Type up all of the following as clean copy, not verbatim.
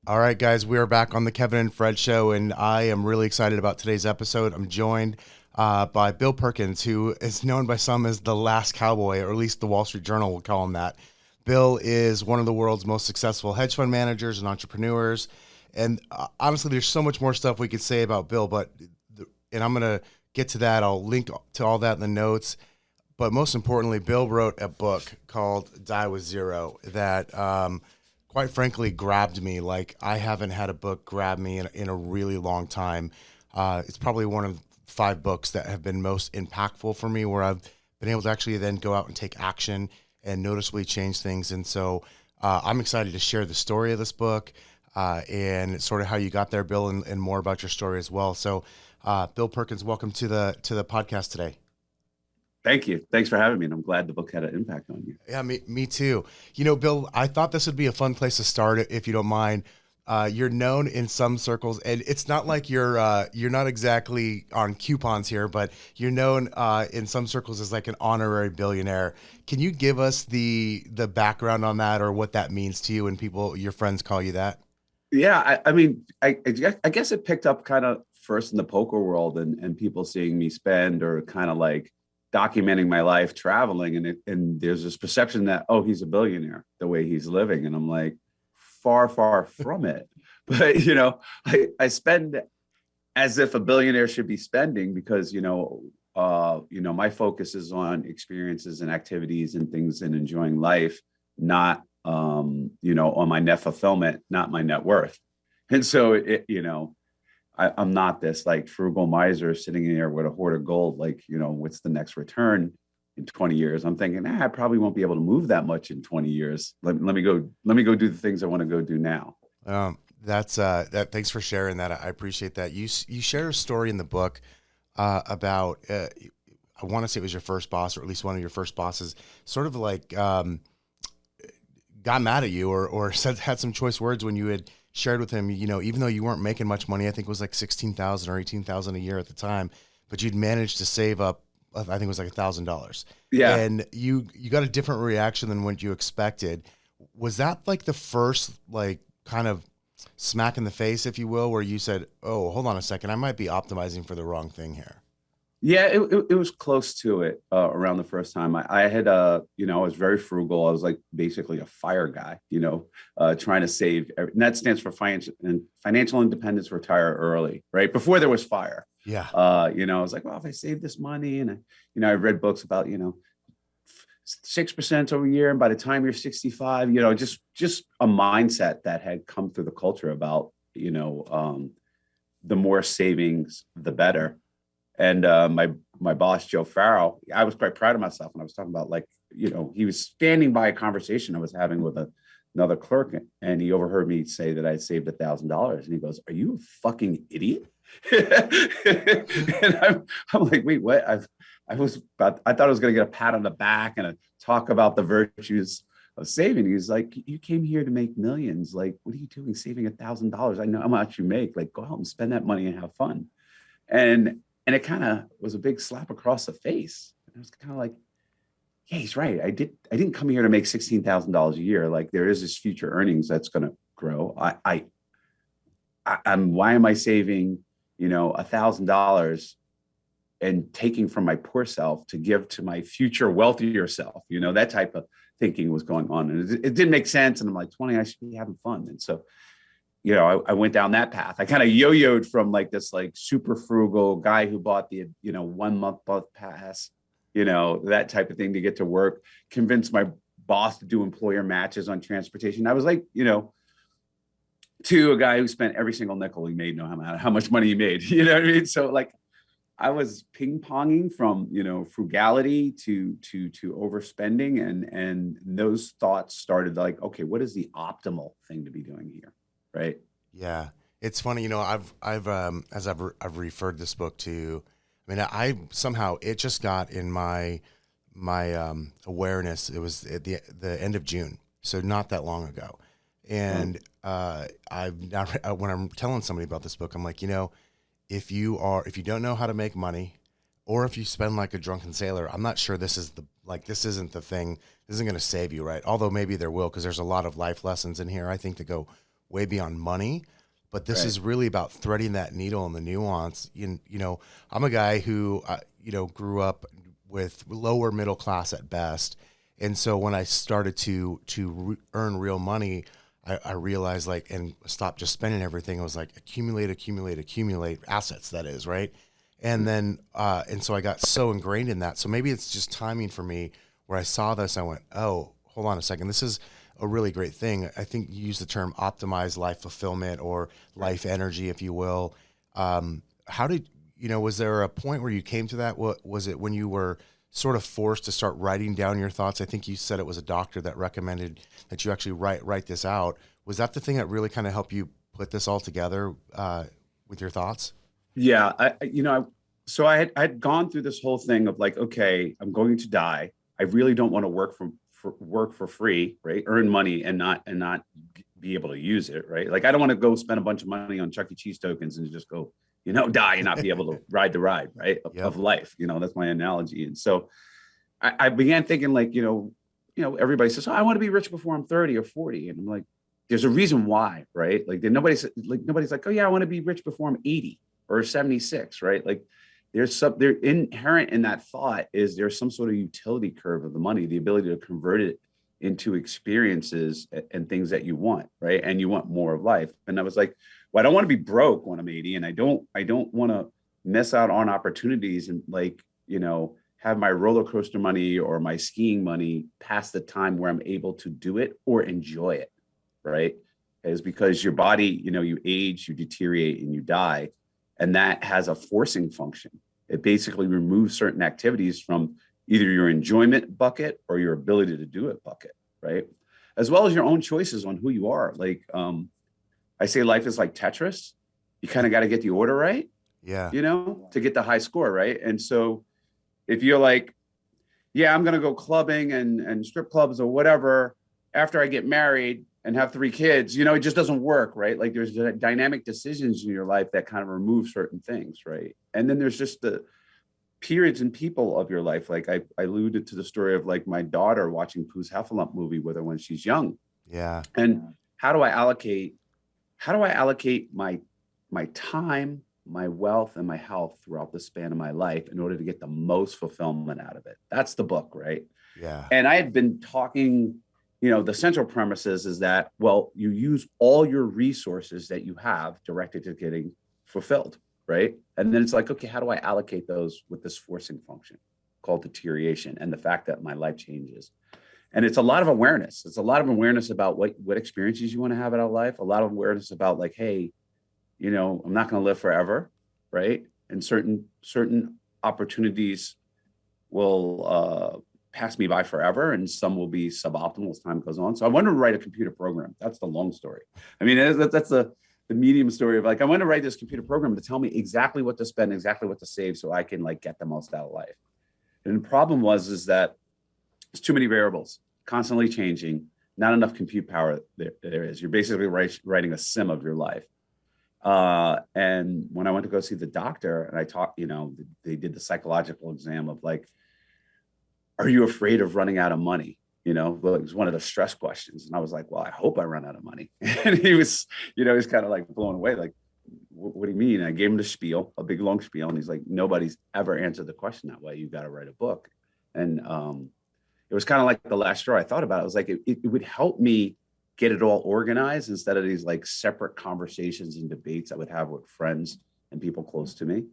All right, guys, we are back on the Kevin and Fred show, and I am really excited about today's episode. I'm joined by Bill Perkins, who is known by some as the Last Cowboy, or at least the Wall Street Journal will call him that. Bill is one of the world's most successful hedge fund managers and entrepreneurs. And honestly, there's so much more stuff we could say about Bill, and I'm going to get to that. I'll link to all that in the notes. But most importantly, Bill wrote a book called Die with Zero that quite frankly grabbed me like I haven't had a book grab me in a really long time. It's probably one of 5 books that have been most impactful for me, where I've been able to actually then go out and take action and noticeably change things. And so I'm excited to share the story of this book and sort of how you got there, Bill, and more about your story as well. So Bill Perkins, welcome to the podcast today. Thank you. Thanks for having me. And I'm glad the book had an impact on you. Yeah, me too. You know, Bill, I thought this would be a fun place to start, if you don't mind. You're known in some circles, and it's not like you're not exactly on coupons here, but you're known in some circles as like an honorary billionaire. Can you give us the background on that, or what that means to you, and your friends call you that? Yeah, I guess it picked up kind of first in the poker world and people seeing me spend or kind of like documenting my life traveling. And there's this perception that, oh, he's a billionaire the way he's living. And I'm like, far, far from it. But, I spend as if a billionaire should be spending because, my focus is on experiences and activities and things and enjoying life, not, on my net fulfillment, not my net worth. And so, I'm not this like frugal miser sitting in there with a hoard of gold, like, what's the next return in 20 years? I'm thinking, I probably won't be able to move that much in 20 years. Let me go do the things I want to go do now. Thanks for sharing that. I appreciate that. You share a story in the book about I want to say it was your first boss, or at least one of your first bosses, sort of like got mad at you or had some choice words when you had shared with him, even though you weren't making much money. I think it was like 16,000 or 18,000 a year at the time, but you'd managed to save up, I think it was like $1,000. Yeah. And you got a different reaction than what you expected. Was that like the first, like, kind of smack in the face, if you will, where you said, oh, hold on a second, I might be optimizing for the wrong thing here? Yeah, it was close to it around the first time. I had, I was very frugal. I was like basically a fire guy, trying to save. And that stands for financial independence, retire early, right? Before there was fire. Yeah. I was like, well, if I save this money and I read books about, 6% over a year. And by the time you're 65, just a mindset that had come through the culture about, the more savings, the better. And my boss, Joe Farrell, I was quite proud of myself when I was talking about, like, he was standing by a conversation I was having with another clerk, and he overheard me say that I had saved $1,000. And he goes, "Are you a fucking idiot?" And I'm like, wait, what? I thought I was going to get a pat on the back and a talk about the virtues of saving. He's like, "You came here to make millions. Like, what are you doing saving $1,000? I know how much you make. Like, go out and spend that money and have fun." And it kind of was a big slap across the face. And I was kind of like, yeah, he's right. I didn't come here to make $16,000 a year. Like, there is this future earnings that's going to grow. I'm why am I saving, $1,000 and taking from my poor self to give to my future wealthier self? That type of thinking was going on, and it didn't make sense. And I'm like, 20, I should be having fun. And so, I went down that path. I kind of yo-yoed from like this like super frugal guy who bought the 1 month bus pass, that type of thing to get to work, convinced my boss to do employer matches on transportation. I was like, to a guy who spent every single nickel he made, no matter how much money he made. You know what I mean? So like, I was ping-ponging from, frugality to overspending, and those thoughts started like, okay, what is the optimal thing to be doing here? Right. Yeah. It's funny, I've referred this book to, I somehow, it just got in my awareness. It was at the end of June, so not that long ago. And I've not, when I'm telling somebody about this book, I'm like, if you don't know how to make money, or if you spend like a drunken sailor, I'm not sure this isn't the thing. This isn't going to save you, right? Although maybe there will, because there's a lot of life lessons in here, I think, to go way beyond money, but this Right. is really about threading that needle and the nuance. I'm a guy who, grew up with lower middle class at best. And so when I started to earn real money, I realized and stop just spending everything. It was like accumulate assets. That is right. And then, and so I got so ingrained in that. So maybe it's just timing for me where I saw this. I went, oh, hold on a second. This is a really great thing. I think you use the term optimize life fulfillment or life energy, if you will. How did, was there a point where you came to that? What was it when you were sort of forced to start writing down your thoughts? I think you said it was a doctor that recommended that you actually write this out. Was that the thing that really kind of helped you put this all together with your thoughts? Yeah, so I had gone through this whole thing of like, okay, I'm going to die. I really don't want to work for free, right? Earn money and not be able to use it, right? Like I don't want to go spend a bunch of money on Chuck E. Cheese tokens and just go, die and not be able to ride the ride, right? Yep. Of life. That's my analogy. And so I began thinking like, everybody says, oh, I want to be rich before I'm 30 or 40. And I'm like, there's a reason why, right? Nobody's like, oh yeah, I want to be rich before I'm 80 or 76, right? Like there inherent in that thought is there's some sort of utility curve of the money, the ability to convert it into experiences and things that you want, right? And you want more of life. And I was like, well, I don't want to be broke when I'm 80, and I don't want to miss out on opportunities and have my roller coaster money or my skiing money past the time where I'm able to do it or enjoy it, right? Is because your body, you age, you deteriorate, and you die. And that has a forcing function. It basically removes certain activities from either your enjoyment bucket or your ability to do it bucket, right? As well as your own choices on who you are. I say life is like Tetris. You kind of got to get the order right, Yeah. to get the high score, right? And so if you're like, yeah, I'm going to go clubbing and strip clubs or whatever after I get married and have 3 kids, it just doesn't work, right? Like there's dynamic decisions in your life that kind of remove certain things, right? And then there's just the periods and people of your life. Like I alluded to the story of like my daughter watching Pooh's Heffalump movie with her when she's young. Yeah. And how do I allocate my time, my wealth, and my health throughout the span of my life in order to get the most fulfillment out of it? That's the book, right? Yeah. And I had been talking, the central premises is that, well, you use all your resources that you have directed to getting fulfilled, right? And then it's like, okay, how do I allocate those with this forcing function called deterioration and the fact that my life changes? And it's a lot of awareness. It's a lot of awareness about what experiences you want to have in our life. A lot of awareness about like, hey, I'm not going to live forever, right? And certain opportunities will pass me by forever, and some will be suboptimal as time goes on. So I wanted to write a computer program. That's the long story. I mean, that's the medium story of like, I want to write this computer program to tell me exactly what to spend, exactly what to save, so I can like get the most out of life. And the problem is that there's too many variables, constantly changing, not enough compute power there is. You're basically writing a sim of your life. And when I went to go see the doctor and I talked, they did the psychological exam of like, are you afraid of running out of money? Well, it was one of the stress questions. And I was like, well, I hope I run out of money. And he was kind of like blown away. Like, what do you mean? And I gave him the spiel, a big long spiel. And he's like, nobody's ever answered the question that way. You got to write a book. And it was kind of like the last straw. I thought about it. I was like, it would help me get it all organized instead of these like separate conversations and debates I would have with friends and people close to me.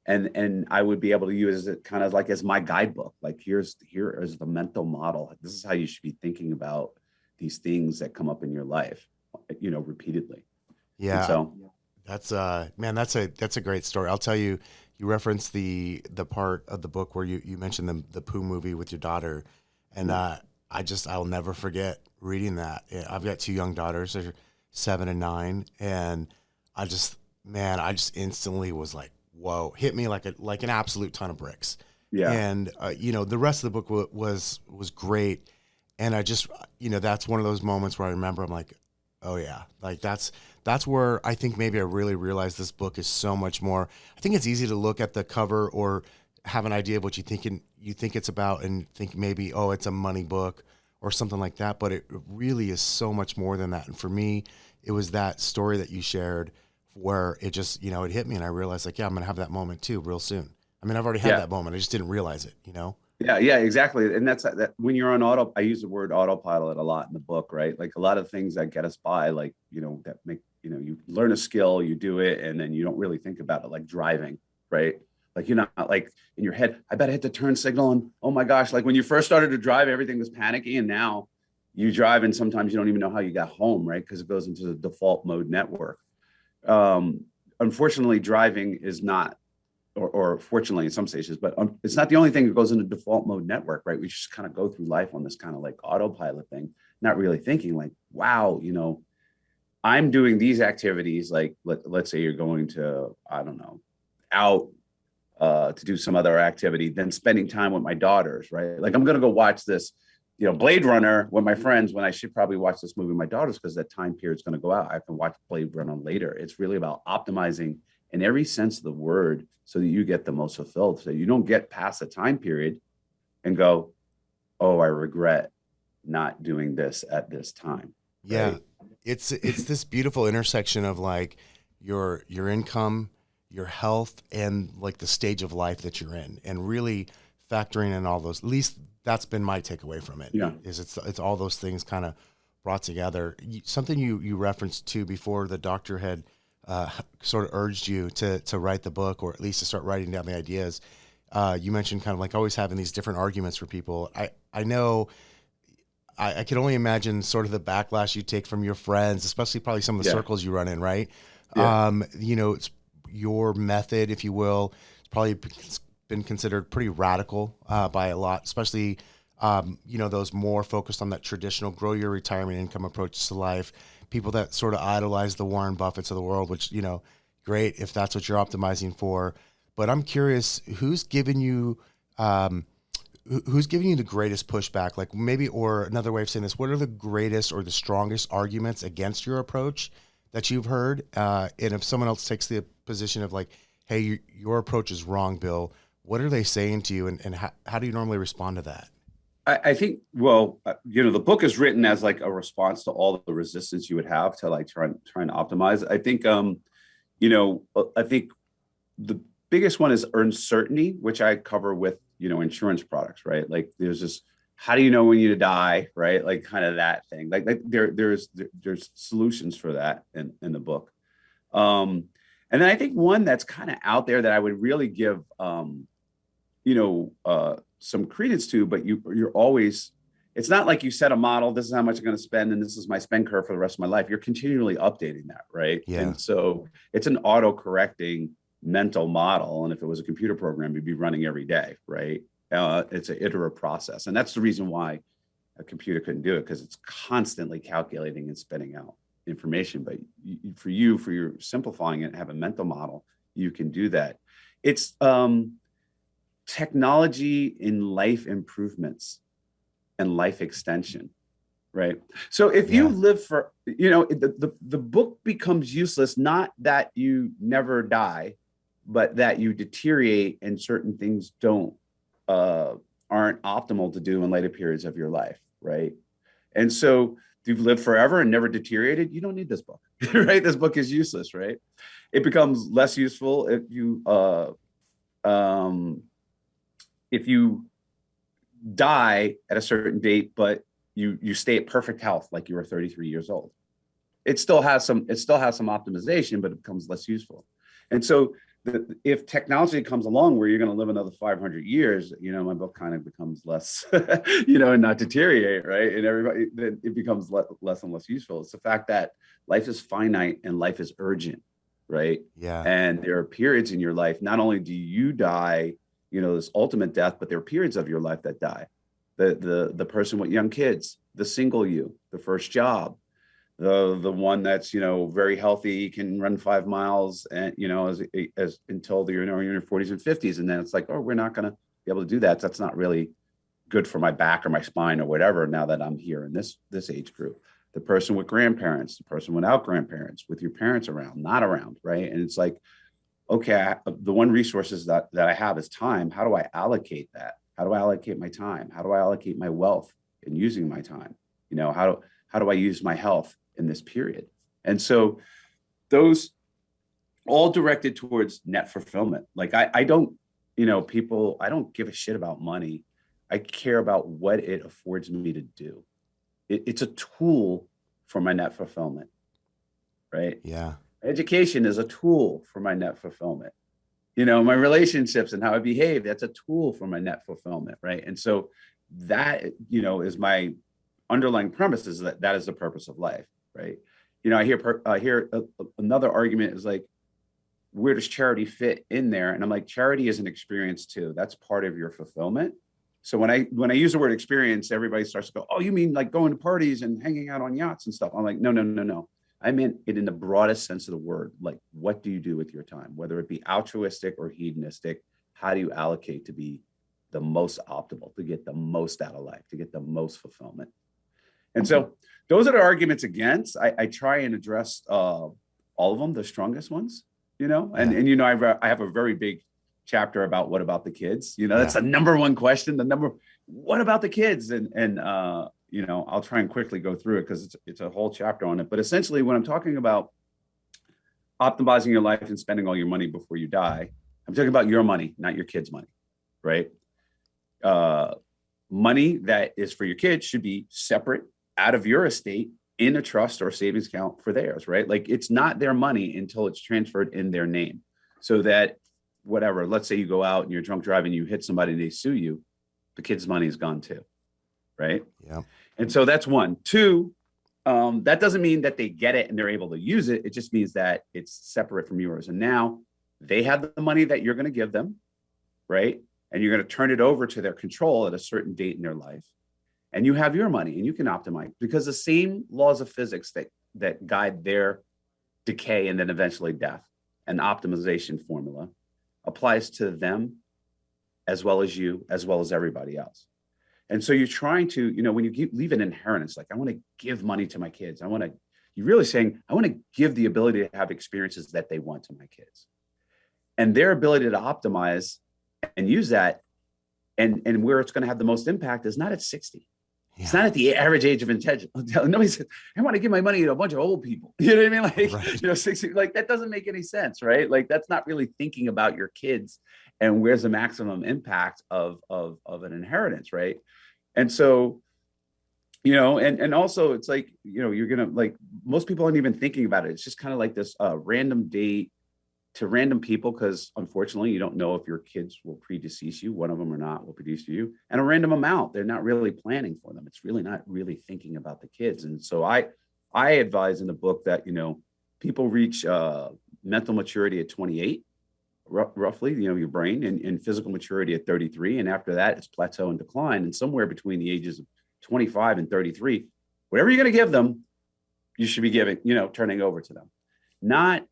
And I would be able to use it kind of like as my guidebook. Like here is the mental model. This is how you should be thinking about these things that come up in your life, repeatedly. And Yeah. so, That's man, that's a great story. I'll tell you, you referenced the part of the book where you mentioned the Pooh movie with your daughter, and I'll never forget reading that. Yeah, I've got 2 young daughters, they're 7 and 9, and I just instantly was like, whoa, hit me like an absolute ton of bricks. yeah, And the rest of the book was great, and I just that's one of those moments where I remember I'm like, oh yeah, like that's where I think maybe I really realized this book is so much more. I think it's easy to look at the cover or have an idea of what you think it's about and think maybe, oh, it's a money book or something like that, but it really is so much more than that. And for me, it was that story that you shared where it just, it hit me and I realized like, yeah, I'm going to have that moment too real soon. I mean, I've already had Yeah. that moment. I just didn't realize it. Yeah, yeah, exactly. And that's that when you're on I use the word autopilot a lot in the book, right? Like a lot of things that get us by, like, that make, you learn a skill, you do it, and then you don't really think about it, like driving, right? Like you're not like in your head, I better hit the turn signal. And oh my gosh, like when you first started to drive, everything was panicky. And now you drive and sometimes you don't even know how you got home, right? Because it goes into the default mode network. Um, Unfortunately, driving is not or fortunately in some stages, but it's not the only thing that goes into default mode network, right? We just kind of go through life on this kind of like autopilot thing, not really thinking like, wow, I'm doing these activities. Like let's say you're going to, I don't know, out to do some other activity, then spending time with my daughters, right? Like I'm going to go watch this, Blade Runner with my friends when I should probably watch this movie with my daughters because that time period is going to go out. I can watch Blade Runner later. It's really about optimizing in every sense of the word so that you get the most fulfilled. So you don't get past the time period and go, oh, I regret not doing this at this time. Yeah. Right. It's this beautiful intersection of like your income, your health, and like the stage of life that you're in, and really factoring in all those. At least that's been my takeaway from it. Yeah. Is it's all those things kind of brought together. Something you referenced to before the doctor had sort of urged you to write the book, or at least to start writing down the ideas. You mentioned kind of like always having these different arguments for people. I know. I can only imagine sort of the backlash you take from your friends, especially probably some of the Yeah. circles you run in, right? Yeah. It's your method, if you will, it's probably been considered pretty radical by a lot, especially, those more focused on that traditional grow your retirement income approach to life, people that sort of idolize the Warren Buffetts of the world, which, great if that's what you're optimizing for. But I'm curious, who's giving you the greatest pushback? Like maybe, or another way of saying this, what are the greatest or the strongest arguments against your approach that you've heard? And if someone else takes the position of like, hey, your approach is wrong, Bill, what are they saying to you? And how do you normally respond to that? I think, well, the book is written as like a response to all the resistance you would have to like trying to optimize. I think the biggest one is uncertainty, which I cover with, insurance products, right? Like there's this, how do you know when you die, right? Like kind of that thing. There's solutions for that in the book. And then I think one that's kind of out there that I would really give, some credence to, but you're always, it's not like you set a model, this is how much I'm going to spend, and this is my spend curve for the rest of my life. You're continually updating that, right? Yeah. And so it's an auto-correcting mental model. And if it was a computer program, you'd be running every day, right? It's an iterative process. And that's the reason why a computer couldn't do it, because it's constantly calculating and spitting out information. But for your simplifying it, have a mental model, you can do that. It's technology in life improvements and life extension, right? So if you Yeah. live for, the book becomes useless, not that you never die, but that you deteriorate and certain things aren't optimal to do in later periods of your life, right? And so if you've lived forever and never deteriorated, you don't need this book, right? This book is useless, right? It becomes less useful if you die at a certain date, but you stay at perfect health, like you were 33 years old. It still has some optimization, but it becomes less useful. And so if technology comes along where you're going to live another 500 years, my book kind of becomes less, and not deteriorate, right? And it becomes less and less useful. It's the fact that life is finite and life is urgent, right? Yeah. And there are periods in your life, not only do you die, this ultimate death, but there are periods of your life that die. The person with young kids, the single you, the first job, the one that's very healthy, can run 5 miles, and as until you're in your 40s and 50s, and then it's like, oh, we're not going to be able to do that. That's not really good for my back or my spine or whatever. Now that I'm here in this age group, the person with grandparents, the person without grandparents, with your parents around, not around, right? And it's like, okay, the one resources that I have is time. How do I allocate that? How do I allocate my time? How do I allocate my wealth in using my time? How do I use my health in this period? And so those all directed towards net fulfillment. Like I don't, people, I don't give a shit about money. I care about what it affords me to do. It's a tool for my net fulfillment, right? Yeah. Education is a tool for my net fulfillment. My relationships and how I behave, that's a tool for my net fulfillment, right? And so that, is my underlying premise, is that is the purpose of life, right? I hear another argument is like, where does charity fit in there? And I'm like, charity is an experience too. That's part of your fulfillment. So when I use the word experience, everybody starts to go, oh, you mean like going to parties and hanging out on yachts and stuff? I'm like, no. I meant it in the broadest sense of the word. Like, what do you do with your time? Whether it be altruistic or hedonistic, how do you allocate to be the most optimal, to get the most out of life, to get the most fulfillment? And so those are the arguments against. I try and address all of them, the strongest ones, and I have a very big chapter about what about the kids. That's the number one question. What about the kids? And I'll try and quickly go through it because it's a whole chapter on it. But essentially, when I'm talking about optimizing your life and spending all your money before you die, I'm talking about your money, not your kids' money, right? Money that is for your kids should be separate out of your estate in a trust or savings account for theirs, right? Like, it's not their money until it's transferred in their name. So that whatever, let's say you go out and you're drunk driving, you hit somebody and they sue you, the kid's money is gone too, right? Yeah. And so that's one. Two, that doesn't mean that they get it and they're able to use it. It just means that it's separate from yours. And now they have the money that you're going to give them, right? And you're going to turn it over to their control at a certain date in their life. And you have your money and you can optimize, because the same laws of physics that guide their decay and then eventually death, and optimization formula, applies to them as well as you, as well as everybody else. And so you're trying to, when you leave an inheritance, like, I want to give money to my kids. You're really saying, I want to give the ability to have experiences that they want to my kids. And their ability to optimize and use that, and where it's going to have the most impact is not at 60. Yeah. It's not at the average age of intention. Nobody says, I want to give my money to a bunch of old people. You know what I mean? Like, right. 60, like, that doesn't make any sense, right? Like, that's not really thinking about your kids and where's the maximum impact of an inheritance, right? And so, and also it's like, you're going to, like, most people aren't even thinking about it. It's just kind of like this random date to random people, because unfortunately you don't know if your kids will predecease you, one of them or not will predecease you, and a random amount. They're not really planning for them. It's really not really thinking about the kids. And so I advise in the book that, people reach mental maturity at 28, roughly, your brain, and physical maturity at 33. And after that, it's plateau and decline. And somewhere between the ages of 25 and 33, whatever you're going to give them, you should be giving, turning over to them. Not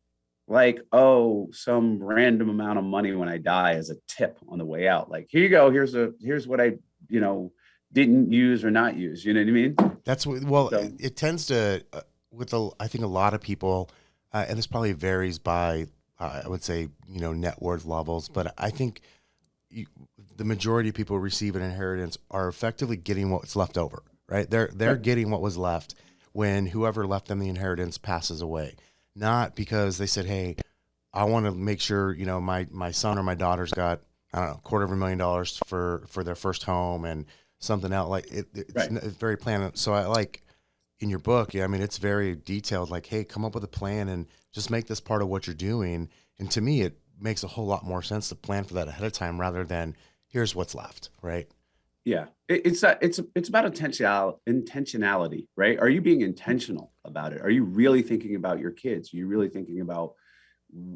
like, oh, some random amount of money when I die as a tip on the way out. Like, here you go. Here's what I, didn't use or not use. You know what I mean? That's what, well, so, it tends to, I think a lot of people, and this probably varies by, I would say, net worth levels, but I think the majority of people who receive an inheritance are effectively getting what's left over, right? They're right. Getting what was left when whoever left them the inheritance passes away. Not because they said, hey, I want to make sure, my son or my daughter's got, I don't know, $250,000 for their first home and something else. Like, it's right. It's very planned. So I like in your book, it's very detailed, like, hey, come up with a plan and just make this part of what you're doing. And to me, it makes a whole lot more sense to plan for that ahead of time rather than here's what's left, right? Yeah, it's about intentionality, right? Are you being intentional about it? Are you really thinking about your kids? Are you really thinking about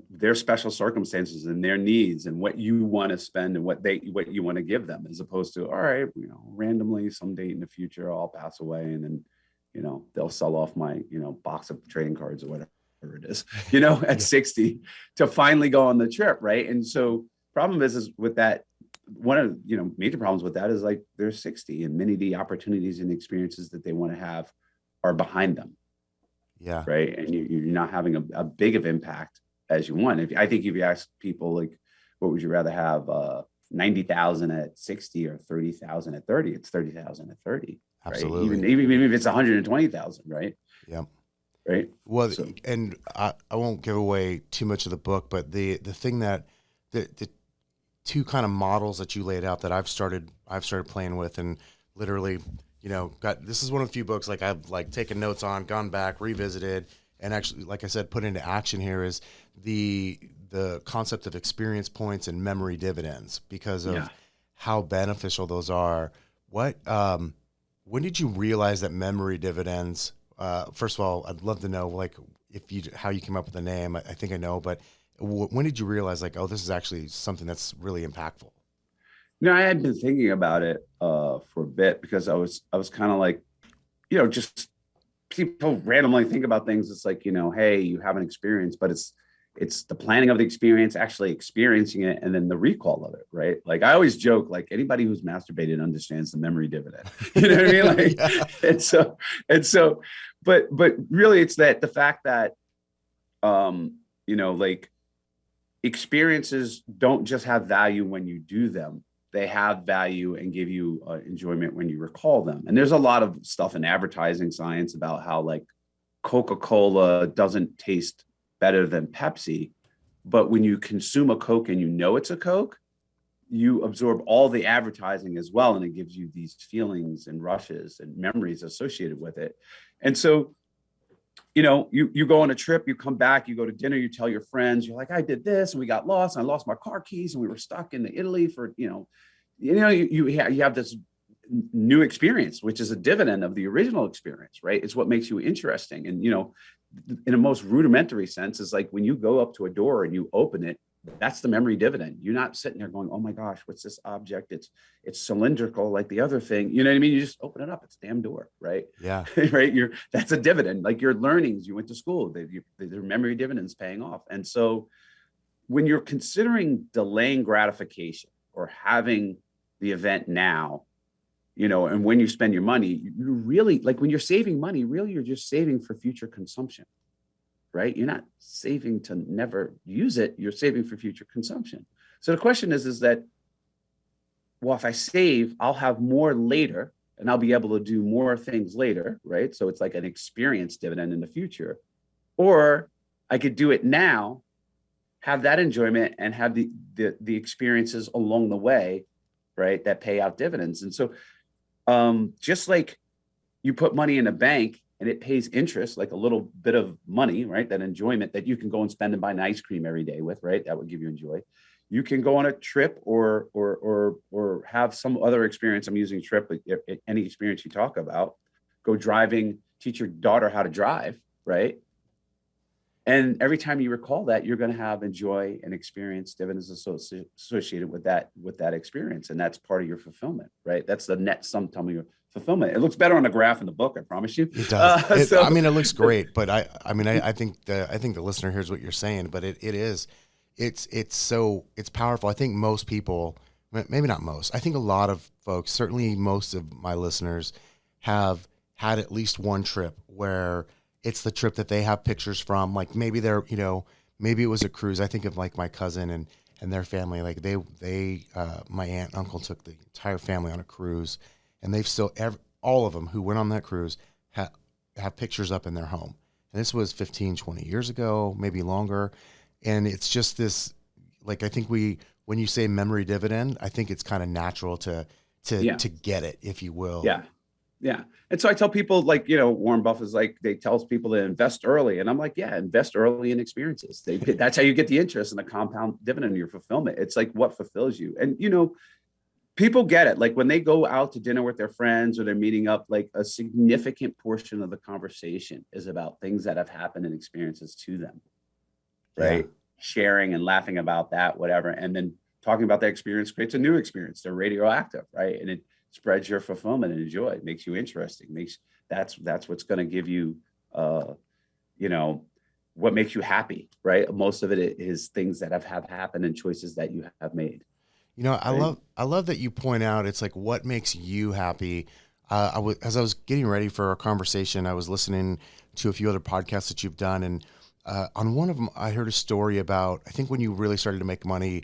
their special circumstances and their needs and what you want to spend and what you want to give them, as opposed to, all right, randomly some date in the future I'll pass away and then, they'll sell off my, box of trading cards or whatever it is, at 60 to finally go on the trip, right? And so problem is with that, one of major problems with that is, like, they're 60 and many of the opportunities and experiences that they want to have are behind them. Yeah. Right. And you're not having a big of impact as you want. I think if you ask people, like, what would you rather have, 90,000 at 60 or 30,000 at 30? It's 30,000 at 30. Absolutely. Right? Even if it's 120,000, right? Yep. right? Well, So and I won't give away too much of the book, but the thing that the two kind of models that you laid out that I've started playing with, and literally, got, this is one of the few books like I've like taken notes on, gone back, revisited, and actually, like I said, put into action here is the concept of experience points and memory dividends because yeah. of how beneficial those are. What when did you realize that memory dividends? First of all, I'd love to know like if you how you came up with the name. I think I know, but when did you realize like, oh, this is actually something that's really impactful? I had been thinking about it for a bit because I was kind of like, just people randomly think about things. It's like, hey, you have an experience, but it's the planning of the experience, actually experiencing it, and then the recall of it, right? Like I always joke, like anybody who's masturbated understands the memory dividend. You know what I mean? Like, Yeah. and so, but really, it's that the fact that like experiences don't just have value when you do them. They have value and give you enjoyment when you recall them. And there's a lot of stuff in advertising science about how like Coca-Cola doesn't taste better than Pepsi. But when you consume a Coke and you know it's a Coke, you absorb all the advertising as well. And it gives you these feelings and rushes and memories associated with it. And so, you go on a trip, you come back, you go to dinner, you tell your friends, you're like, I did this and we got lost and I lost my car keys and we were stuck in Italy for, you have this new experience, which is a dividend of the original experience, right? It's what makes you interesting. And, in a most rudimentary sense, is like when you go up to a door and you open it, that's the memory dividend. You're not sitting there going, oh my gosh, what's this object? It's cylindrical like the other thing. You know what I mean? You just open it up. It's a damn door, right? Yeah. Right. That's a dividend. Like your learnings, you went to school, their memory dividends paying off. And so when you're considering delaying gratification or having the event now, and when you spend your money, you really like when you're saving money, really, you're just saving for future consumption, right? You're not saving to never use it. You're saving for future consumption. So the question is that, well, if I save, I'll have more later and I'll be able to do more things later, right? So it's like an experience dividend in the future. Or I could do it now, have that enjoyment and have the experiences along the way, right? That pay out dividends. And so just like you put money in a bank and it pays interest, like a little bit of money, right? That enjoyment that you can go and spend and buy an ice cream every day with, right? That would give you joy. You can go on a trip or have some other experience. I'm using trip, like any experience you talk about. Go driving, teach your daughter how to drive, right? And every time you recall that, you're going to have enjoy and experience dividends associated with that experience, and that's part of your fulfillment, right? That's the net sum total of your fulfillment. It looks better on the graph in the book, I promise you. It does. I mean, it looks So great, but I think the listener hears what you're saying, but it's powerful. I think most people, maybe not most, I think a lot of folks, certainly most of my listeners, have had at least one trip where it's the trip that they have pictures from. Like maybe maybe it was a cruise. I think of like my cousin and their family. Like my aunt and uncle took the entire family on a cruise, and they've still all of them who went on that cruise have pictures up in their home. And this was 15, 20 years ago, maybe longer. And it's just this, like, I think when you say memory dividend, I think it's kind of natural to yeah, get it, if you will. yeah. Yeah. And so I tell people like, Warren Buffett's like, they tells people to invest early. And I'm like, yeah, invest early in experiences. That's how you get the interest and the compound dividend of your fulfillment. It's like what fulfills you. And, people get it. Like when they go out to dinner with their friends or they're meeting up, like a significant portion of the conversation is about things that have happened and experiences to them. Right. Yeah. Sharing and laughing about that, whatever. And then talking about that experience creates a new experience. They're radioactive. Right. And it spreads your fulfillment and joy. It makes you interesting. That's what's going to give you, what makes you happy, right? Most of it is things that have happened and choices that you have made. Right? I love that you point out it's like what makes you happy. As I was getting ready for our conversation, I was listening to a few other podcasts that you've done, and on one of them, I heard a story about I think when you really started to make money.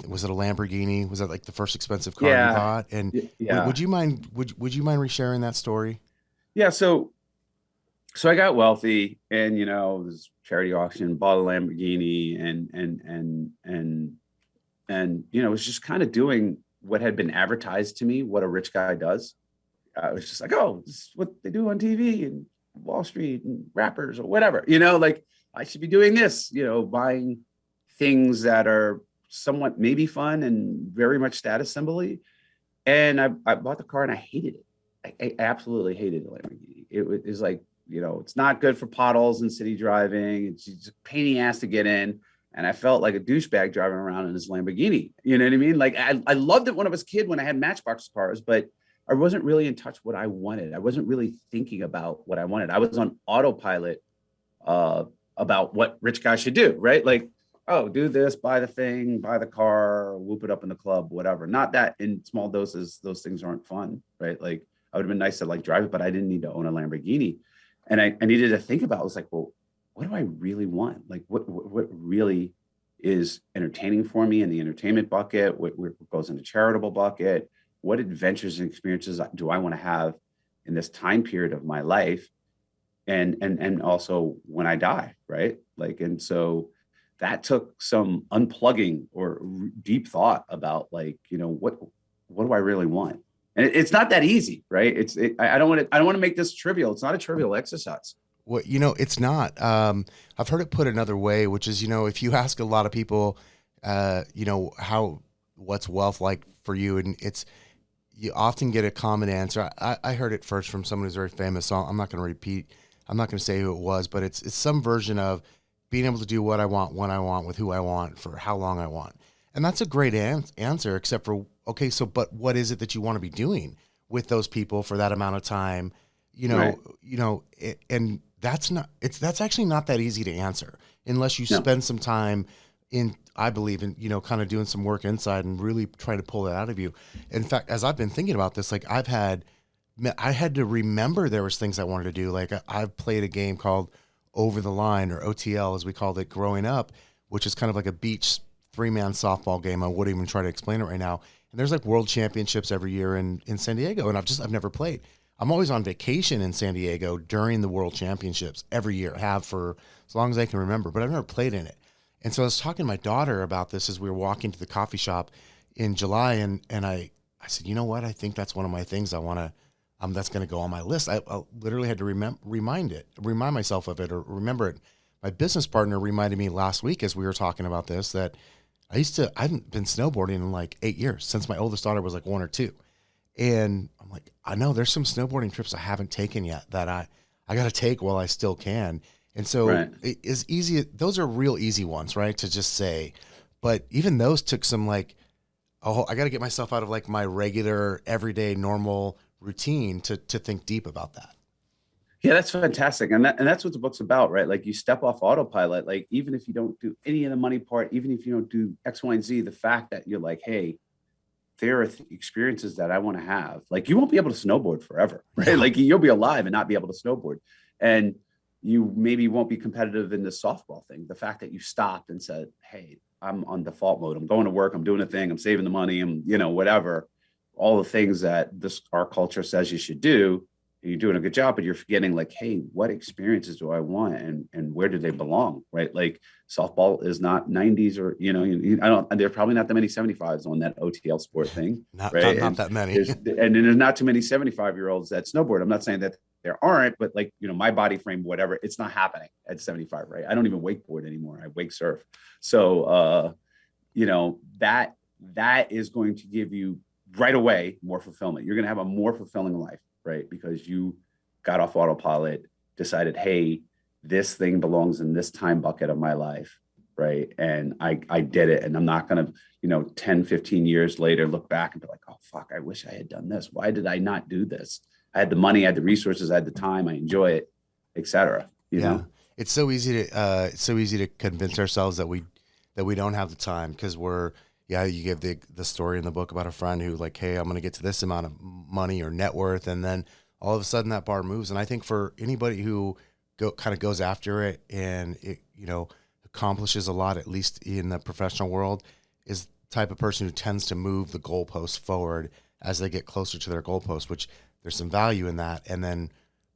Was it a Lamborghini? Was that like the first expensive car you bought? And Yeah. would you mind resharing that story? Yeah. So So I got wealthy, and this charity auction, bought a Lamborghini, and it was just kind of doing what had been advertised to me, what a rich guy does. I was just like, oh, this is what they do on TV and Wall Street and rappers or whatever, like I should be doing this, buying things that are somewhat maybe fun and very much status symbol-y. And I bought the car and I hated it. I absolutely hated the Lamborghini. It was like, it's not good for potholes and city driving. It's just a pain in the ass to get in. And I felt like a douchebag driving around in this Lamborghini. You know what I mean? Like I loved it when I was a kid, when I had Matchbox cars, but I wasn't really in touch with what I wanted. I wasn't really thinking about what I wanted. I was on autopilot uh, about what rich guys should do, right? Like, oh, do this, buy the thing, buy the car, whoop it up in the club, whatever. Not that in small doses, those things aren't fun, right? Like, I would have been nice to like drive it, but I didn't need to own a Lamborghini. And I needed to think about it. I was like, well, what do I really want? Like, what really is entertaining for me in the entertainment bucket? What goes in the charitable bucket? What adventures and experiences do I want to have in this time period of my life? And also when I die, right? Like, and so that took some unplugging or deep thought about like, what do I really want? And it's not that easy, right? I don't want to make this trivial. It's not a trivial exercise. Well, it's not. I've heard it put another way, which is, if you ask a lot of people, what's wealth like for you, and you often get a common answer. I heard it first from someone who's very famous, so I'm not going to repeat. I'm not going to say who it was, but it's some version of being able to do what I want, when I want, with who I want, for how long I want. And that's a great answer, except for, okay, so, but what is it that you want to be doing with those people for that amount of time? Right. And that's actually not that easy to answer unless you No. spend some time I believe in, kind of doing some work inside and really trying to pull that out of you. In fact, as I've been thinking about this, like I had to remember there was things I wanted to do. Like I've played a game called Over the Line, or OTL as we called it growing up, which is kind of like a beach 3-man softball game. I wouldn't even try to explain it right now. And there's like world championships every year in San Diego. And I've never played. I'm always on vacation in San Diego during the world championships every year. I have for as long as I can remember, but I've never played in it. And so I was talking to my daughter about this as we were walking to the coffee shop in July. And I said, you know what? I think that's one of my things I want to, that's going to go on my list. I literally had to remind myself of it, or remember it. My business partner reminded me last week as we were talking about this, that I hadn't been snowboarding in like 8 years, since my oldest daughter was like 1 or 2. And I'm like, I know there's some snowboarding trips I haven't taken yet that I got to take while I still can. And so Right. it is easy. Those are real easy ones, right? To just say, but even those took some like, oh, I got to get myself out of like my regular, everyday, normal routine to think deep about that. Yeah, that's fantastic. And that's what the book's about, right? Like you step off autopilot, like even if you don't do any of the money part, even if you don't do X, Y, and Z, the fact that you're like, hey, there are experiences that I want to have. Like you won't be able to snowboard forever, right? Yeah. Like you'll be alive and not be able to snowboard. And you maybe won't be competitive in the softball thing. The fact that you stopped and said, hey, I'm on default mode. I'm going to work. I'm doing a thing. I'm saving the money. I'm, whatever, all the things that our culture says you should do. And you're doing a good job, but you're forgetting like, hey, what experiences do I want? And where do they belong? Right. Like softball is not 90s or, there's probably not that many 75s on that OTL sport thing. Right. Not that many. And there's not too many 75-year-olds that snowboard. I'm not saying that there aren't, but like, my body frame, whatever, it's not happening at 75, right? I don't even wakeboard anymore. I wake surf. So, that is going to give you right away more fulfillment. You're going to have a more fulfilling life, right? Because you got off autopilot, decided, hey, this thing belongs in this time bucket of my life, right? And I did it. And I'm not going to, 10, 15 years later, look back and be like, oh, fuck, I wish I had done this. Why did I not do this? I had the money, I had the resources, I had the time, I enjoy it, etc. You know? It's so easy to convince ourselves that we don't have the time, because you give the story in the book about a friend who like, hey, I'm going to get to this amount of money or net worth. And then all of a sudden that bar moves. And I think for anybody who goes after it and it, accomplishes a lot, at least in the professional world, is the type of person who tends to move the goalposts forward as they get closer to their goalpost, which there's some value in that.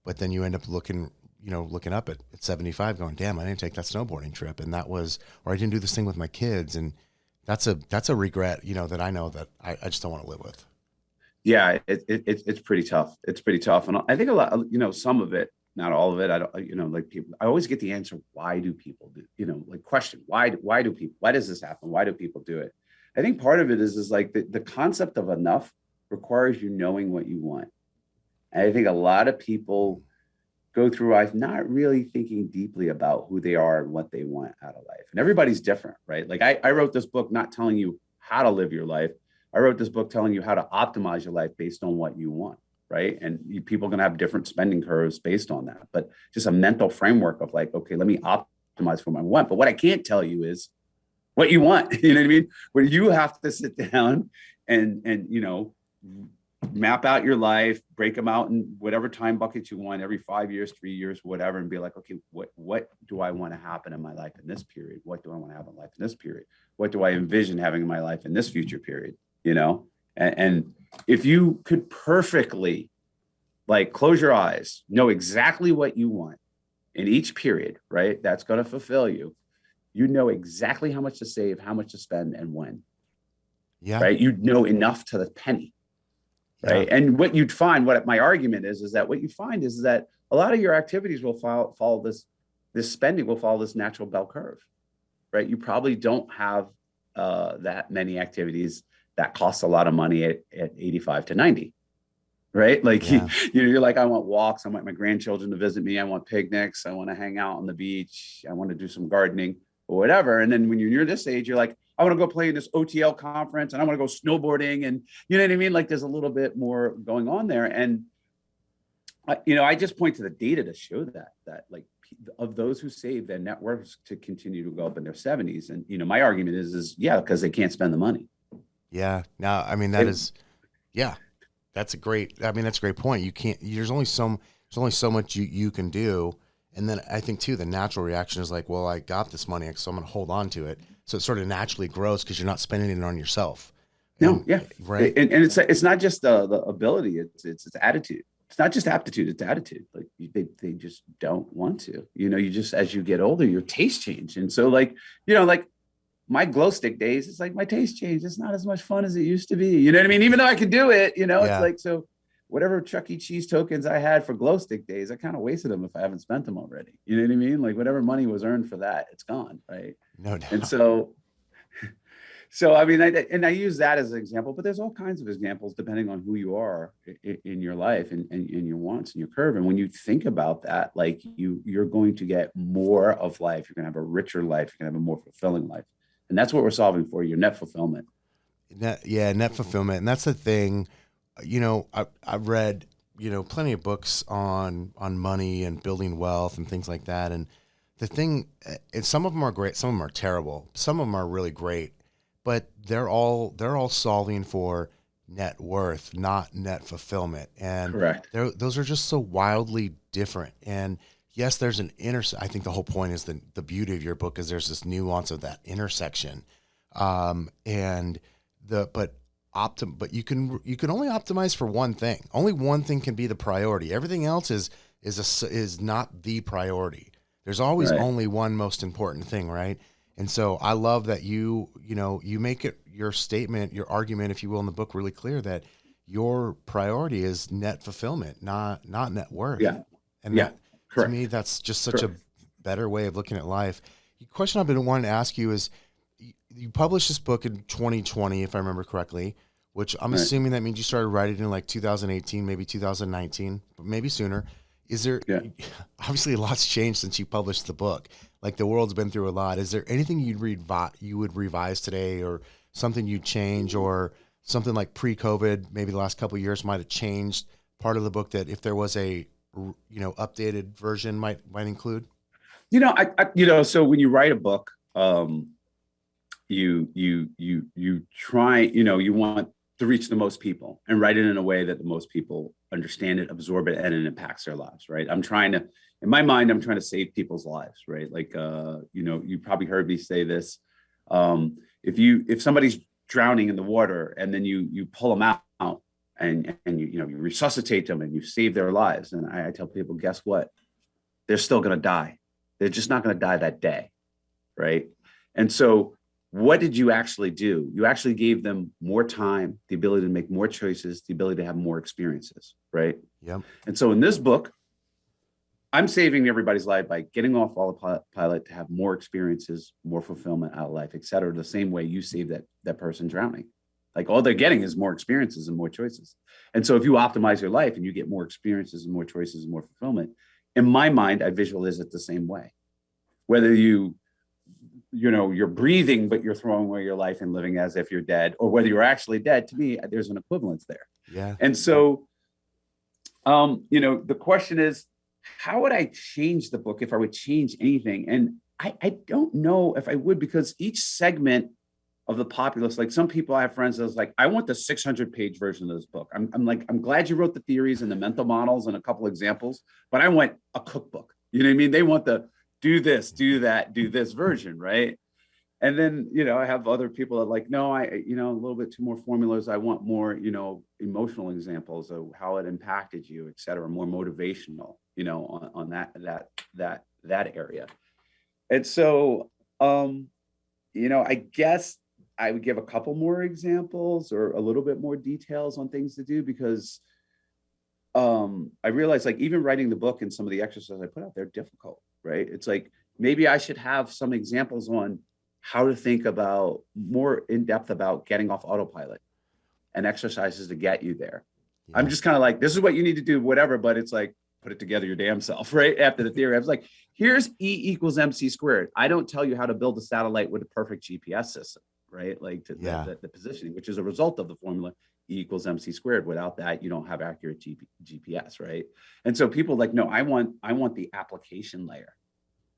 But then you end up looking looking up at 75 going, damn, I didn't take that snowboarding trip. And that was, or I didn't do this thing with my kids. And that's a regret, that I know that I just don't want to live with. Yeah, it's pretty tough. It's pretty tough. And I think a lot, some of it, not all of it. I don't, like people, I always get the answer, why do people do, like question, why do people, why does this happen? Why do people do it? I think part of it is like the concept of enough requires you knowing what you want. And I think a lot of people go through life not really thinking deeply about who they are and what they want out of life. And everybody's different, right? Like I wrote this book not telling you how to live your life. I wrote this book telling you how to optimize your life based on what you want, right? And people are going to have different spending curves based on that. But just a mental framework of like, okay, let me optimize for what I want. But what I can't tell you is what you want. You know what I mean? Where you have to sit down and map out your life, break them out in whatever time buckets you want, every 5 years, 3 years, whatever, and be like, okay, what do I want to happen in my life in this period? What do I want to have in life in this period? What do I envision having in my life in this future period? And if you could perfectly like close your eyes, know exactly what you want in each period, right? That's going to fulfill you. You know exactly how much to save, how much to spend, and when. Yeah. Right. You'd know enough to the penny. Right. Yeah. And what you'd find, what my argument is that what you find is that a lot of your activities will follow this spending will follow this natural bell curve. Right. You probably don't have that many activities that cost a lot of money at 85 to 90. Right. Like, yeah. You're like, I want walks. I want my grandchildren to visit me. I want picnics. I want to hang out on the beach. I want to do some gardening or whatever. And then when you're near this age, you're like, I want to go play in this OTL conference and I want to go snowboarding. And you know what I mean? Like there's a little bit more going on there. And, I just point to the data to show that like of those who save, their net worths to continue to go up in their 70s. And, my argument is because they can't spend the money. Yeah. No, I mean, that's a great point. You can't, there's only so much you can do. And then I think too, the natural reaction is like, well, I got this money, so I'm going to hold on to it. So it sort of naturally grows because you're not spending it on yourself. No, yeah. Right. And it's not just the ability, it's attitude. It's not just aptitude, it's attitude. Like they just don't want to, you just, as you get older, your taste change. And so like my glow stick days, it's like my taste changed. It's not as much fun as it used to be. You know what I mean? Even though I could do it, it's like, so whatever Chuck E. Cheese tokens I had for glow stick days, I kind of wasted them if I haven't spent them already. You know what I mean? Like whatever money was earned for that, it's gone. Right. No doubt. And so I mean, I use that as an example, but there's all kinds of examples depending on who you are in your life and your wants and your curve. And when you think about that, like you're going to get more of life. You're going to have a richer life. You're going to have a more fulfilling life. And that's what we're solving for, your net fulfillment. Net fulfillment. And that's the thing, I've read, plenty of books on money and building wealth and things like that. And the thing, and some of them are great. Some of them are terrible. Some of them are really great, but they're all solving for net worth, not net fulfillment. And correct. Those are just so wildly different. And yes, there's an I think the whole point is the beauty of your book is there's this nuance of that intersection. But you can only optimize for one thing. Only one thing can be the priority. Everything else is not the priority. There's always only one most important thing, right? And so I love that you make it your statement, your argument, if you will, in the book really clear that your priority is net fulfillment, not net worth. Yeah. And to me, that's just such a better way of looking at life. The question I've been wanting to ask you is, you published this book in 2020, if I remember correctly, which I'm assuming that means you started writing in like 2018, maybe 2019, but maybe sooner. Is there, obviously a lot's changed since you published the book. Like the world's been through a lot. Is there anything you would revise today, or something you'd change, or something like pre-COVID, maybe the last couple of years might have changed part of the book that if there was a, updated version might include? So when you write a book, you try, you want to reach the most people and write it in a way that the most people understand it, absorb it, and it impacts their lives, right? In my mind, I'm trying to save people's lives, right? Like, you probably heard me say this. If somebody's drowning in the water and then you pull them out and you resuscitate them and you save their lives. And I tell people, guess what? they're still going to die. They're just not going to die that day, right? And so what did you actually do? You actually gave them more time, the ability to make more choices, the ability to have more experiences, right? Yep. And so in this book, I'm saving everybody's life by getting off autopilot to have more experiences, more fulfillment out of life, et cetera, the same way you save that person drowning. Like all they're getting is more experiences and more choices. And so if you optimize your life and you get more experiences and more choices and more fulfillment, in my mind, I visualize it the same way. Whether you're breathing, but you're throwing away your life and living as if you're dead, or whether you're actually dead, to me, there's an equivalence there. Yeah. And so, the question is, how would I change the book if I would change anything? And I don't know if I would, because each segment of the populace, like some people, I have friends that was like, I want the 600-page version of this book. I'm like, I'm glad you wrote the theories and the mental models and a couple examples, but I want a cookbook. You know what I mean? They want the do this, do that, do this version, right? And then, I have other people that like, no, a little bit too more formulas. I want more, emotional examples of how it impacted you, et cetera, more motivational, on that area. And so, I guess I would give a couple more examples or a little bit more details on things to do, because I realized, like, even writing the book and some of the exercises I put out there, difficult, right? It's like, maybe I should have some examples on how to think about more in depth about getting off autopilot and exercises to get you there. Yeah. I'm just kind of like, this is what you need to do, whatever, but it's like, put it together your damn self, right? After the theory, I was like, here's E = MC squared. I don't tell you how to build a satellite with a perfect GPS system, right? Like the positioning, which is a result of the formula E = MC squared. Without that, you don't have accurate GPS, right? And so people like, no, I want the application layer,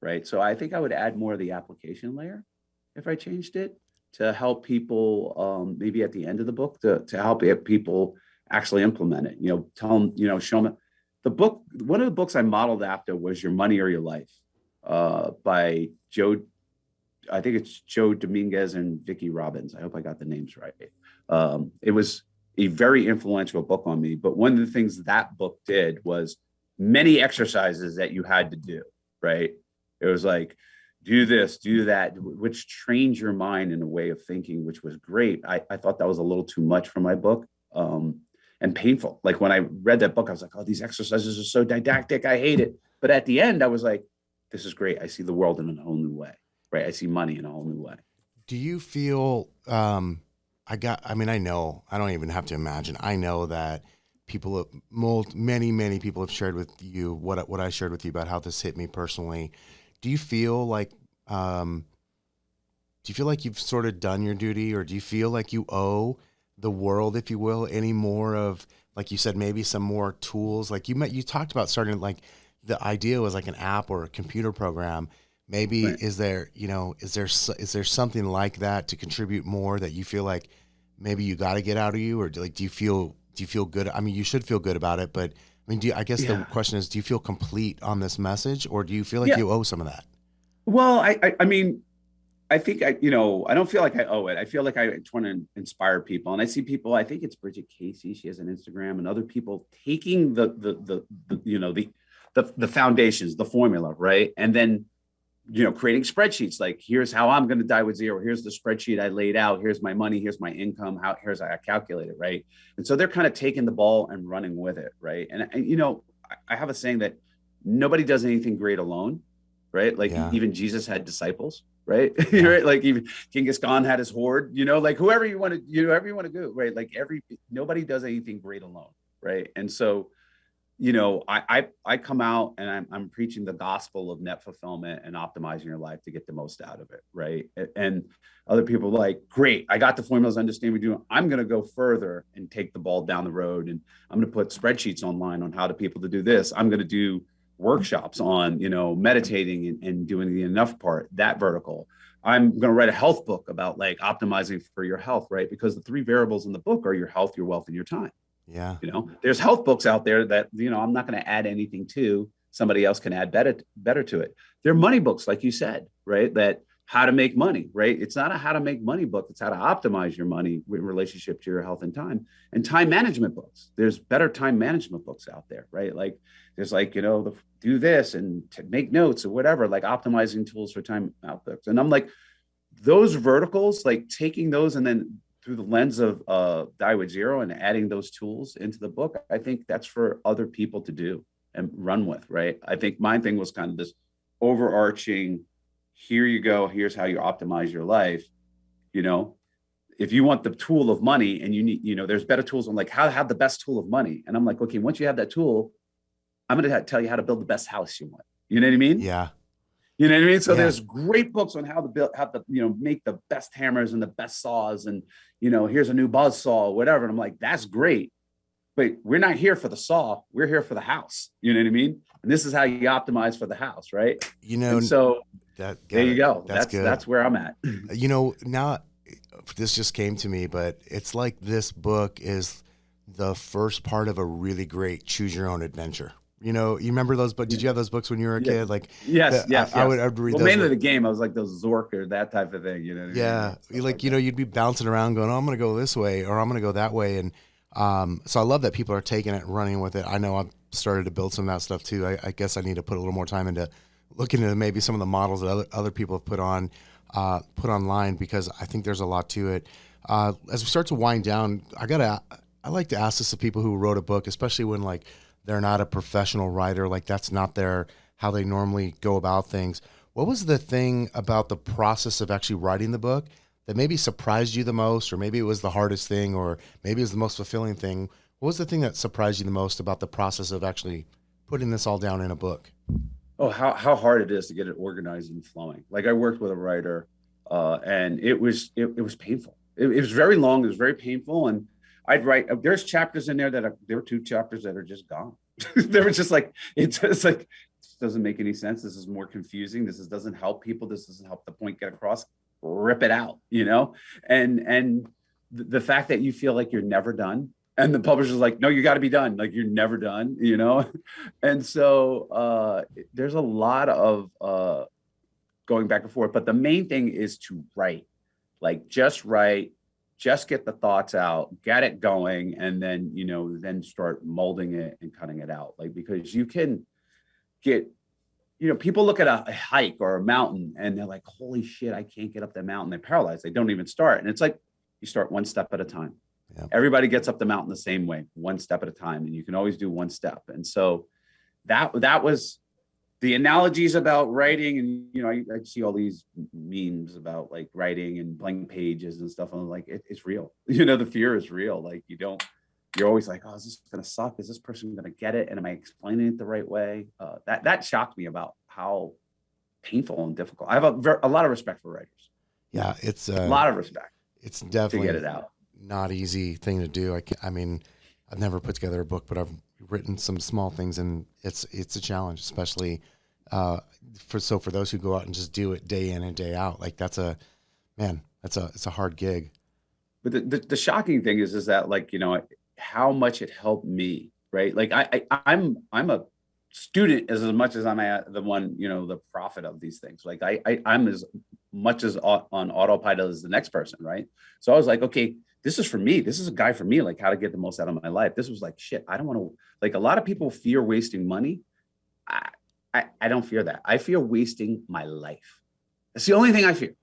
right? So I think I would add more of the application layer if I changed it, to help people, maybe at the end of the book, to help people actually implement it. Tell them, show them. The book, one of the books I modeled after was Your Money or Your Life, by Joe. I think it's Joe Dominguez and Vicki Robbins. I hope I got the names right. It was a very influential book on me. But one of the things that book did was many exercises that you had to do, right? It was like, do this, do that, which trained your mind in a way of thinking, which was great. I thought that was a little too much for my book, and painful. Like when I read that book, I was like, oh, these exercises are so didactic. I hate it. But at the end, I was like, this is great. I see the world in a whole new way, right? I see money in a whole new way. Do you feel, I know, I don't even have to imagine. I know that many people have shared with you what I shared with you about how this hit me personally. Do you feel like you've sort of done your duty, or do you feel like you owe the world, if you will, any more of, like you said, maybe some more tools? Like you talked about starting, like the idea was like an app or a computer program. Maybe right. Is there something like that to contribute more that you feel like maybe you got to get out of you, or do you feel good? I mean, you should feel good about it, but I mean, the question is, do you feel complete on this message, or do you feel like you owe some of that? Well, I mean, I think I don't feel like I owe it. I feel like I want to inspire people, and I see people. I think it's Bridget Casey. She has an Instagram, and other people taking the foundations, the formula, right, and then creating spreadsheets. Like, here's how I'm going to die with zero. Here's the spreadsheet I laid out. Here's my money. Here's my income. Here's how I calculate it, right? And so they're kind of taking the ball and running with it, right? And I have a saying that nobody does anything great alone, right? Like even Jesus had disciples, right? Yeah. Right? Like even Genghis Khan had his horde, like whoever you want to go, right? Like nobody does anything great alone, right? And so I come out and I'm preaching the gospel of net fulfillment and optimizing your life to get the most out of it, right? And other people are like, great, I got the formulas, understand what we're doing. I'm going to go further and take the ball down the road, and I'm going to put spreadsheets online on how to people to do this. I'm going to do workshops on meditating and doing the enough part, that vertical. I'm going to write a health book about like optimizing for your health, right? Because the 3 variables in the book are your health, your wealth, and your time. Yeah. There's health books out there that, I'm not going to add anything to. Somebody else can add better to it. There are money books, like you said, right? That how to make money, right? It's not a how to make money book. It's how to optimize your money in relationship to your health and time. And time management books. There's better time management books out there, right? Like there's like, do this and make notes or whatever, like optimizing tools for time outputs. And I'm like, those verticals, like taking those and then through the lens of Die with Zero and adding those tools into the book, I think that's for other people to do and run with, right? I think my thing was kind of this overarching, here you go, here's how you optimize your life. If you want the tool of money and you need, there's better tools on like how to have the best tool of money. And I'm like, okay, once you have that tool, I'm going to tell you how to build the best house you want. You know what I mean? Yeah. You know what I mean? So Yeah. there's great books on how to build, make the best hammers and the best saws. And, here's a new buzz saw or whatever. And I'm like, that's great. But we're not here for the saw. We're here for the house. You know what I mean? And this is how you optimize for the house, right? And so there you go. That's where I'm at. Now this just came to me, but it's like this book is the first part of a really great choose your own adventure. You remember those books? Did you have those books when you were a kid? Like, yes. I would read those. Mainly the game. I was like those Zork or that type of thing. Yeah. You'd be bouncing around going, oh, I'm going to go this way or I'm going to go that way. And so I love that people are taking it and running with it. I know I've started to build some of that stuff too. I guess I need to put a little more time into looking at maybe some of the models that other people have put online, because I think there's a lot to it. As we start to wind down, I like to ask this of people who wrote a book, especially when like they're not a professional writer, like that's not how they normally go about things. What was the thing about the process of actually writing the book that maybe surprised you the most, or maybe it was the hardest thing, or maybe it was the most fulfilling thing? What was the thing that surprised you the most about the process of actually putting this all down in a book? Oh, how hard it is to get it organized and flowing. Like I worked with a writer and it was painful. It was very long. It was very painful. And I'd write, there's chapters in there there were 2 chapters that are just gone. They were just like, it's like, this doesn't make any sense. This is more confusing. Doesn't help people. This doesn't help the point get across. Rip it out, and the fact that you feel like you're never done, and the publisher's like, no, you got to be done. Like you're never done, And so there's a lot of going back and forth, but the main thing is to write, like just write, just get the thoughts out, get it going, and then, then start molding it and cutting it out. Like, because you can get, people look at a hike or a mountain and they're like, holy shit, I can't get up that mountain. They're paralyzed. They don't even start. And it's like, you start one step at a time. Yeah. Everybody gets up the mountain the same way, one step at a time. And you can always do one step. And so that was the analogies about writing. And, I see all these memes about like writing and blank pages and stuff. And I'm like, it's real. The fear is real. Like you're always like, oh, is this going to suck? Is this person going to get it? And am I explaining it the right way? That shocked me about how painful and difficult. I have a lot of respect for writers. Yeah, it's a lot of respect. It's definitely to get it out. Not easy thing to do. I've never put together a book, but I've written some small things, and it's a challenge, especially for those who go out and just do it day in and day out. Like it's a hard gig. But the shocking thing is that like, how much it helped me, right? Like I'm a student as much as I'm the one, the prophet of these things. Like I'm as much as on autopilot as the next person, right? So I was like, okay, this is for me. This is a guide for me, like how to get the most out of my life. This was like, shit, I don't want to, like a lot of people fear wasting money. I don't fear that. I fear wasting my life. That's the only thing I fear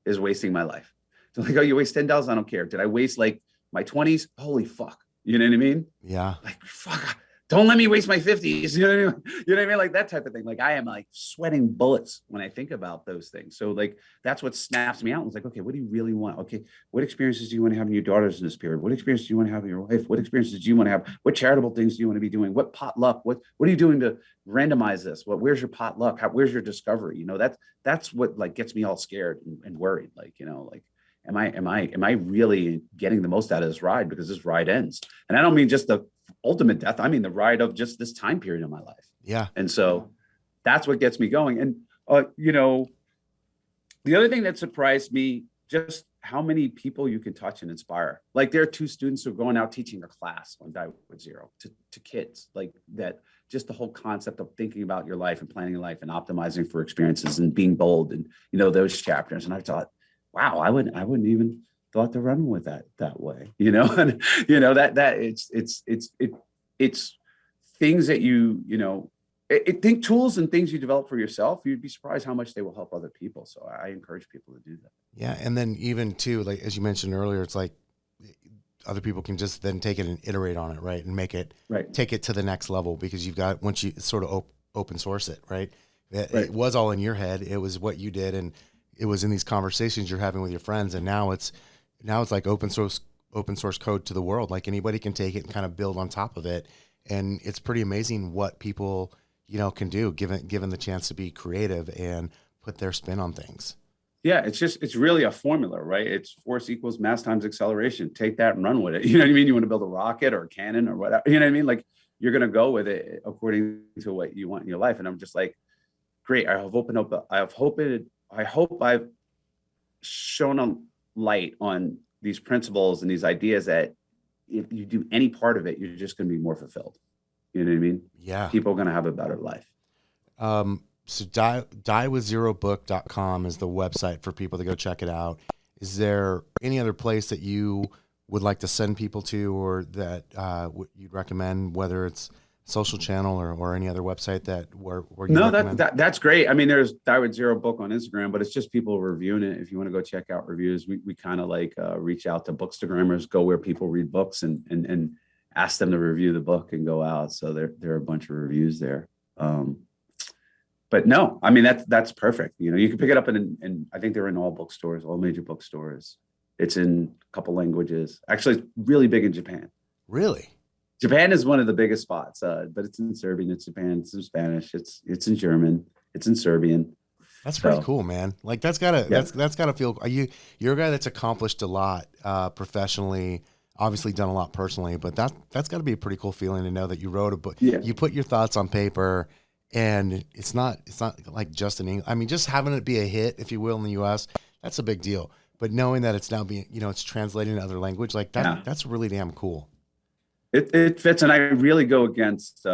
is wasting my life. So like, oh, you waste $10, I don't care. Did I waste like my 20s? Holy fuck. You know what I mean? Yeah. Like, fuck, don't let me waste my 50s. You know what I mean? You know what I mean? Like that type of thing. Like I am like sweating bullets when I think about those things. So like, that's what snaps me out. It's like, okay, what do you really want? Okay. What experiences do you want to have in your daughters in this period? What experiences do you want to have in your wife? What experiences do you want to have? What charitable things do you want to be doing? What potluck? What are you doing to randomize this? Where's your potluck? Where's your discovery? That's what like gets me all scared and worried. Like, like, am I really getting the most out of this ride? Because this ride ends. And I don't mean just the ultimate death. I mean the ride of just this time period in my life. Yeah. And so that's what gets me going. And, the other thing that surprised me, just how many people you can touch and inspire. Like there are 2 students who are going out teaching a class on Die with Zero to kids, like that, just the whole concept of thinking about your life and planning your life and optimizing for experiences and being bold and, those chapters. And I thought, wow, I wouldn't even thought to run with that way, and that it's things that think tools and things you develop for yourself, you'd be surprised how much they will help other people. So I encourage people to do that. Yeah. And then even too, like, as you mentioned earlier, it's like other people can just then take it and iterate on it. Right. And make it, take it to the next level, because you've got, once you sort of open source it, right. It was all in your head. It was what you did. And it was in these conversations you're having with your friends. And now it's like open source code to the world. Like anybody can take it and kind of build on top of it. And it's pretty amazing what people, can do given the chance to be creative and put their spin on things. Yeah, it's really a formula, right? It's force equals mass times acceleration. Take that and run with it. You know what I mean? You want to build a rocket or a cannon or whatever. You know what I mean? Like you're going to go with it according to what you want in your life. And I'm just like, great. I hope I've shown a light on these principles and these ideas that if you do any part of it, you're just going to be more fulfilled. You know what I mean? Yeah. People are going to have a better life. So diewithzerobook.com is the website for people to go check it out. Is there any other place that you would like to send people to, or that you'd recommend, whether it's social channel or any other website where you recommend? That's great. I mean, there's Die with Zero Book on Instagram, but it's just people reviewing it. If you want to go check out reviews, we kind of like reach out to bookstagrammers, go where people read books and ask them to review the book and go out. So there are a bunch of reviews there. But no, I mean, that's perfect. You can pick it up in I think they're in all bookstores, all major bookstores. It's in a couple languages. Actually, it's really big in Japan. Really? Japan is one of the biggest spots, but it's in Serbian, it's Japan, it's in Spanish, it's in German, it's in Serbian. That's pretty cool, man. Like that's gotta feel. You're a guy that's accomplished a lot professionally, obviously done a lot personally, but that's got to be a pretty cool feeling to know that you wrote a book. Yeah. You put your thoughts on paper, and it's not like just in English. I mean, just having it be a hit, if you will, in the U.S., that's a big deal. But knowing that it's now being, it's translated into other language, like that, that's really damn cool. It fits, and I really go against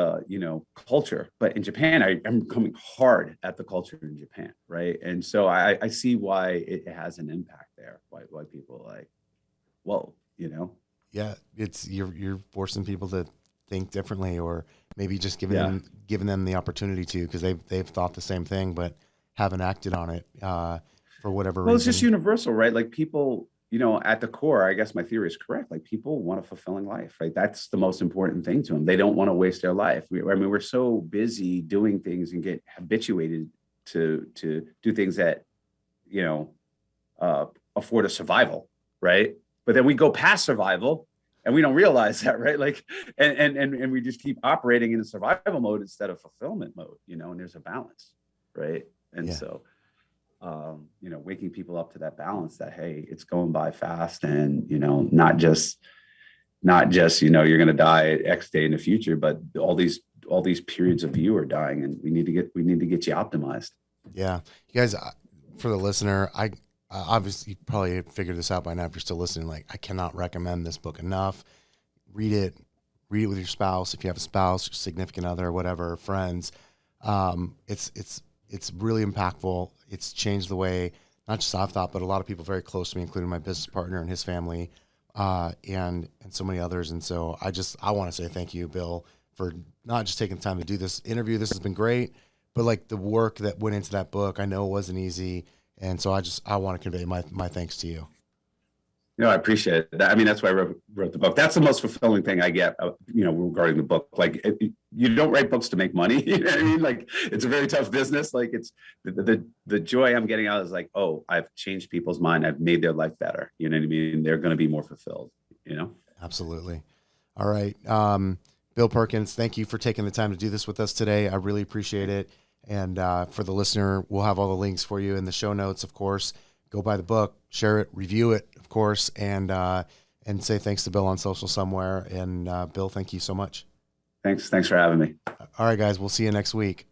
culture. But in Japan, I'm coming hard at the culture in Japan, right? And so I see why it has an impact there. Why people are like, whoa, Yeah, it's you're forcing people to think differently, or maybe just giving them the opportunity to, because they've thought the same thing but haven't acted on it for whatever reason. Well, it's just universal, right? Like people, at the core, I guess my theory is correct. Like people want a fulfilling life, right? That's the most important thing to them. They don't want to waste their life. We're so busy doing things and get habituated to do things that, afford a survival, right? But then we go past survival and we don't realize that, right? Like, and we just keep operating in a survival mode instead of fulfillment mode, and there's a balance, right? And so, waking people up to that balance that, hey, it's going by fast, and, not just, you're going to die X day in the future, but all these periods of you are dying, and we need to get you optimized. Yeah. You guys, for the listener, I obviously you probably figured this out by now if you're still listening. Like, I cannot recommend this book enough. Read it with your spouse. If you have a spouse, your significant other, whatever, friends, it's really impactful. It's changed the way, not just I've thought, but a lot of people very close to me, including my business partner and his family, and so many others. And so I want to say thank you, Bill, for not just taking the time to do this interview. This has been great, but like the work that went into that book, I know it wasn't easy. And so I want to convey my thanks to you. No, I appreciate it. I mean, that's why I wrote the book. That's the most fulfilling thing I get, regarding the book. Like, you don't write books to make money. You know what I mean? Like, it's a very tough business. Like, it's the joy I'm getting out is like, oh, I've changed people's mind. I've made their life better. You know what I mean? They're going to be more fulfilled. Absolutely. All right, Bill Perkins, thank you for taking the time to do this with us today. I really appreciate it. And for the listener, we'll have all the links for you in the show notes, of course. Go buy the book, share it, review it, of course, and say thanks to Bill on social somewhere. And Bill, thank you so much. Thanks for having me. All right, guys, we'll see you next week.